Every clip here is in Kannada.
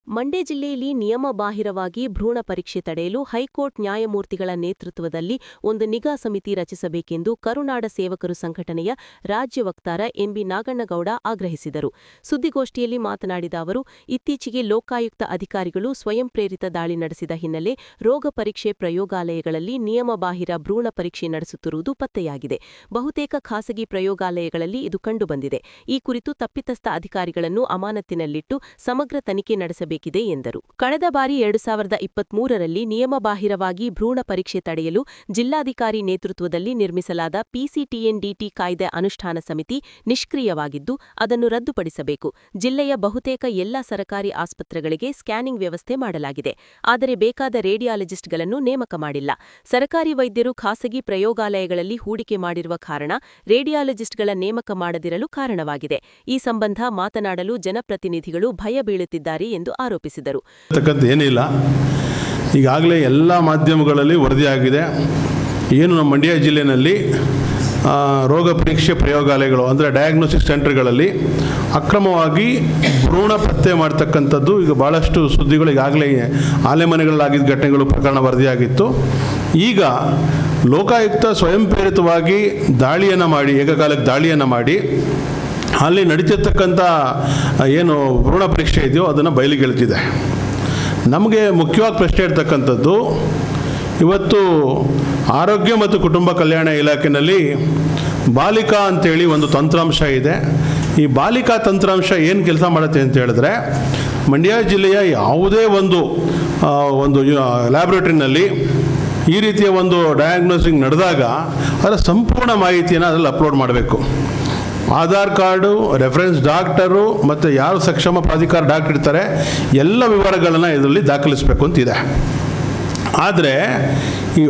ಮಂಡ್ಯ ಜಿಲ್ಲೆಯಲ್ಲಿ ನಿಯಮಬಾಹಿರವಾಗಿ ಭ್ರೂಣ ಪರೀಕ್ಷೆ ತಡೆಯಲು ಹೈಕೋರ್ಟ್ ನ್ಯಾಯಮೂರ್ತಿಗಳ ನೇತೃತ್ವದಲ್ಲಿ ಒಂದು ನಿಗಾ ಸಮಿತಿ ರಚಿಸಬೇಕೆಂದು ಕರುನಾಡ ಸೇವಕರು ಸಂಘಟನೆಯ ರಾಜ್ಯ ವಕ್ತಾರ ಎನ್ಬಿ ನಾಗಣ್ಣಗೌಡ ಆಗ್ರಹಿಸಿದರು. ಸುದ್ದಿಗೋಷ್ಠಿಯಲ್ಲಿ ಮಾತನಾಡಿದ ಅವರು, ಇತ್ತೀಚೆಗೆ ಲೋಕಾಯುಕ್ತ ಅಧಿಕಾರಿಗಳು ಸ್ವಯಂ ಪ್ರೇರಿತ ದಾಳಿ ನಡೆಸಿದ ಹಿನ್ನೆಲೆ ರೋಗ ಪರೀಕ್ಷೆ ಪ್ರಯೋಗಾಲಯಗಳಲ್ಲಿ ನಿಯಮಬಾಹಿರ ಭ್ರೂಣ ಪರೀಕ್ಷೆ ನಡೆಸುತ್ತಿರುವುದು ಪತ್ತೆಯಾಗಿದೆ. ಬಹುತೇಕ ಖಾಸಗಿ ಪ್ರಯೋಗಾಲಯಗಳಲ್ಲಿ ಇದು ಕಂಡುಬಂದಿದೆ. ಈ ಕುರಿತು ತಪ್ಪಿತಸ್ಥ ಅಧಿಕಾರಿಗಳನ್ನು ಅಮಾನತಿನಲ್ಲಿಟ್ಟು ಸಮಗ್ರ ತನಿಖೆ ನಡೆಸಬೇಕು ಎಂದರು. ಕಳೆದ ಬಾರಿ 2023ರಲ್ಲಿ ನಿಯಮಬಾಹಿರವಾಗಿ ಭ್ರೂಣ ಪರೀಕ್ಷೆ ತಡೆಯಲು ಜಿಲ್ಲಾಧಿಕಾರಿ ನೇತೃತ್ವದಲ್ಲಿ ನಿರ್ಮಿಸಲಾದ ಪಿಸಿಟಿಎನ್ಡಿಟಿ ಕಾಯ್ದೆ ಅನುಷ್ಠಾನ ಸಮಿತಿ ನಿಷ್ಕ್ರಿಯವಾಗಿದ್ದು, ಅದನ್ನು ರದ್ದುಪಡಿಸಬೇಕು. ಜಿಲ್ಲೆಯ ಬಹುತೇಕ ಎಲ್ಲ ಸರಕಾರಿ ಆಸ್ಪತ್ರೆಗಳಿಗೆ ಸ್ಕ್ಯಾನಿಂಗ್ ವ್ಯವಸ್ಥೆ ಮಾಡಲಾಗಿದೆ. ಆದರೆ ಬೇಕಾದ ರೇಡಿಯಾಲಜಿಸ್ಟ್ಗಳನ್ನು ನೇಮಕ ಮಾಡಿಲ್ಲ. ಸರಕಾರಿ ವೈದ್ಯರು ಖಾಸಗಿ ಪ್ರಯೋಗಾಲಯಗಳಲ್ಲಿ ಹೂಡಿಕೆ ಮಾಡಿರುವ ಕಾರಣ ರೇಡಿಯಾಲಜಿಸ್ಟ್ಗಳ ನೇಮಕ ಮಾಡದಿರಲು ಕಾರಣವಾಗಿದೆ. ಈ ಸಂಬಂಧ ಮಾತನಾಡಲು ಜನಪ್ರತಿನಿಧಿಗಳು ಭಯ ಬೀಳುತ್ತಿದ್ದಾರೆ ಎಂದು ಆರೋಪಿಸಿದರು. ಏನಿಲ್ಲ, ಈಗಾಗಲೇ ಎಲ್ಲ ಮಾಧ್ಯಮಗಳಲ್ಲಿ ವರದಿಯಾಗಿದೆ. ಏನು ನಮ್ಮ ಮಂಡ್ಯ ಜಿಲ್ಲೆಯಲ್ಲಿ ರೋಗ ಪರೀಕ್ಷೆ ಪ್ರಯೋಗಾಲಯಗಳು ಅಂದರೆ ಡಯಾಗ್ನೋಸ್ಟಿಕ್ ಸೆಂಟರ್ಗಳಲ್ಲಿ ಅಕ್ರಮವಾಗಿ ಭ್ರೂಣ ಪತ್ತೆ ಮಾಡ್ತಕ್ಕಂಥದ್ದು ಈಗ ಭಾಳಷ್ಟು ಸುದ್ದಿಗಳು ಈಗಾಗಲೇ ಆಲೆಮನೆಗಳಾಗಿದ್ದ ಘಟನೆಗಳು ಪ್ರಕರಣ ವರದಿಯಾಗಿತ್ತು. ಈಗ ಲೋಕಾಯುಕ್ತ ಸ್ವಯಂ ಪ್ರೇರಿತವಾಗಿ ದಾಳಿಯನ್ನು ಮಾಡಿ ಏಕಕಾಲಕ್ಕೆ ದಾಳಿಯನ್ನು ಮಾಡಿ ಅಲ್ಲಿ ನಡೀತಿರ್ತಕ್ಕಂಥ ಏನು ಭ್ರೂಣ ಪರೀಕ್ಷೆ ಇದೆಯೋ ಅದನ್ನು ಬಯಲಿಗೆಳೆದಿದೆ. ನಮಗೆ ಮುಖ್ಯವಾಗಿ ಪ್ರಶ್ನೆ ಇರ್ತಕ್ಕಂಥದ್ದು, ಇವತ್ತು ಆರೋಗ್ಯ ಮತ್ತು ಕುಟುಂಬ ಕಲ್ಯಾಣ ಇಲಾಖೆಯಲ್ಲಿ ಬಾಲಿಕಾ ಅಂತೇಳಿ ಒಂದು ತಂತ್ರಾಂಶ ಇದೆ. ಈ ಬಾಲಿಕಾ ತಂತ್ರಾಂಶ ಏನು ಕೆಲಸ ಮಾಡುತ್ತೆ ಅಂತ ಹೇಳಿದ್ರೆ, ಮಂಡ್ಯ ಜಿಲ್ಲೆಯ ಯಾವುದೇ ಒಂದು ಲ್ಯಾಬ್ರೇಟರಿನಲ್ಲಿ ಈ ರೀತಿಯ ಒಂದು ಡಯಾಗ್ನೋಸಿಂಗ್ ನಡೆದಾಗ ಅದರ ಸಂಪೂರ್ಣ ಮಾಹಿತಿಯನ್ನು ಅದರಲ್ಲಿ ಅಪ್ಲೋಡ್ ಮಾಡಬೇಕು. ಆಧಾರ್ ಕಾರ್ಡು, ರೆಫರೆನ್ಸ್ ಡಾಕ್ಟರು ಮತ್ತು ಯಾರು ಸಕ್ಷಮ ಪ್ರಾಧಿಕಾರ ಡಾಕ್ಟರ್ ಇರ್ತಾರೆ ಎಲ್ಲ ವಿವರಗಳನ್ನು ಇದರಲ್ಲಿ ದಾಖಲಿಸಬೇಕು ಅಂತಿದೆ. ಆದರೆ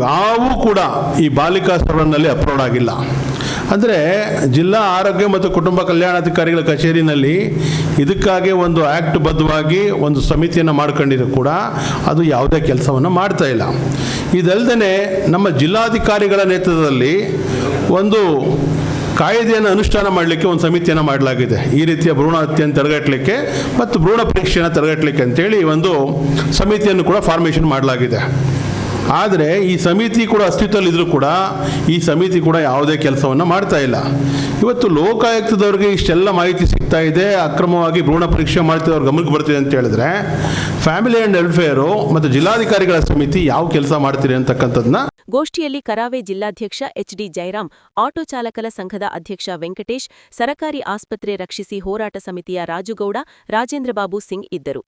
ಯಾವೂ ಕೂಡ ಈ ಬಾಲಿಕಾ ಸರ್ವರ್ನಲ್ಲಿ ಅಪ್ಲೋಡ್ ಆಗಿಲ್ಲ. ಅಂದರೆ ಜಿಲ್ಲಾ ಆರೋಗ್ಯ ಮತ್ತು ಕುಟುಂಬ ಕಲ್ಯಾಣಾಧಿಕಾರಿಗಳ ಕಚೇರಿನಲ್ಲಿ ಇದಕ್ಕಾಗಿ ಒಂದು ಆ್ಯಕ್ಟ್ ಬದ್ಧವಾಗಿ ಒಂದು ಸಮಿತಿಯನ್ನು ಮಾಡ್ಕೊಂಡಿರೋ ಕೂಡ ಅದು ಯಾವುದೇ ಕೆಲಸವನ್ನು ಮಾಡ್ತಾ ಇಲ್ಲ. ಇದಲ್ಲದೆ ನಮ್ಮ ಜಿಲ್ಲಾಧಿಕಾರಿಗಳ ನೇತೃತ್ವದಲ್ಲಿ ಒಂದು ಕಾಯ್ದೆಯನ್ನು ಅನುಷ್ಠಾನ ಮಾಡಲಿಕ್ಕೆ ಒಂದು ಸಮಿತಿಯನ್ನು ಮಾಡಲಾಗಿದೆ. ಈ ರೀತಿಯ ಭ್ರೂಣ ಹತ್ಯೆಯನ್ನು ತಡೆಗಟ್ಟಲಿಕ್ಕೆ ಮತ್ತು ಭ್ರೂಣ ಪರೀಕ್ಷೆಯನ್ನು ತಡೆಗಟ್ಟಲಿಕ್ಕೆ ಅಂತೇಳಿ ಒಂದು ಸಮಿತಿಯನ್ನು ಕೂಡ ಫಾರ್ಮೇಷನ್ ಮಾಡಲಾಗಿದೆ. ಆದರೆ ಈ ಸಮಿತಿ ಕೂಡ ಅಸ್ತಿತ್ವದಲ್ಲಿದ್ದರೂ ಕೂಡ ಈ ಸಮಿತಿ ಕೂಡ ಯಾವುದೇ ಕೆಲಸವನ್ನು ಮಾಡ್ತಾ ಇಲ್ಲ. ಇವತ್ತು ಲೋಕಾಯುಕ್ತದವ್ರಿಗೆ ಇಷ್ಟೆಲ್ಲ ಮಾಹಿತಿ ಸಿಗ್ತಾ ಇದೆ, ಅಕ್ರಮವಾಗಿ ಭ್ರೂಣ ಪರೀಕ್ಷೆ ಮಾಡ್ತಿದ್ದವ್ರ ಗಮನಕ್ಕೆ ಬರ್ತಿದೆ ಅಂತ ಹೇಳಿದ್ರೆ ಫ್ಯಾಮಿಲಿ ಆ್ಯಂಡ್ ವೆಲ್ಫೇರು ಮತ್ತು ಜಿಲ್ಲಾಧಿಕಾರಿಗಳ ಸಮಿತಿ ಯಾವ ಕೆಲಸ ಮಾಡ್ತೀರಿ ಅಂತಕ್ಕಂಥದ್ದನ್ನ. ಗೋಷ್ಠಿಯಲ್ಲಿ ಕರಾವೆ ಜಿಲ್ಲಾಧ್ಯಕ್ಷ ಎಚ್ಡಿ ಜಯರಾಮ್, ಆಟೋ ಚಾಲಕರ ಸಂಘದ ಅಧ್ಯಕ್ಷ ವೆಂಕಟೇಶ್, ಸರಕಾರಿ ಆಸ್ಪತ್ರೆ ರಕ್ಷಿಸಿ ಹೋರಾಟ ಸಮಿತಿಯ ರಾಜುಗೌಡ, ರಾಜೇಂದ್ರಬಾಬು ಸಿಂಗ್ ಇದ್ದರು.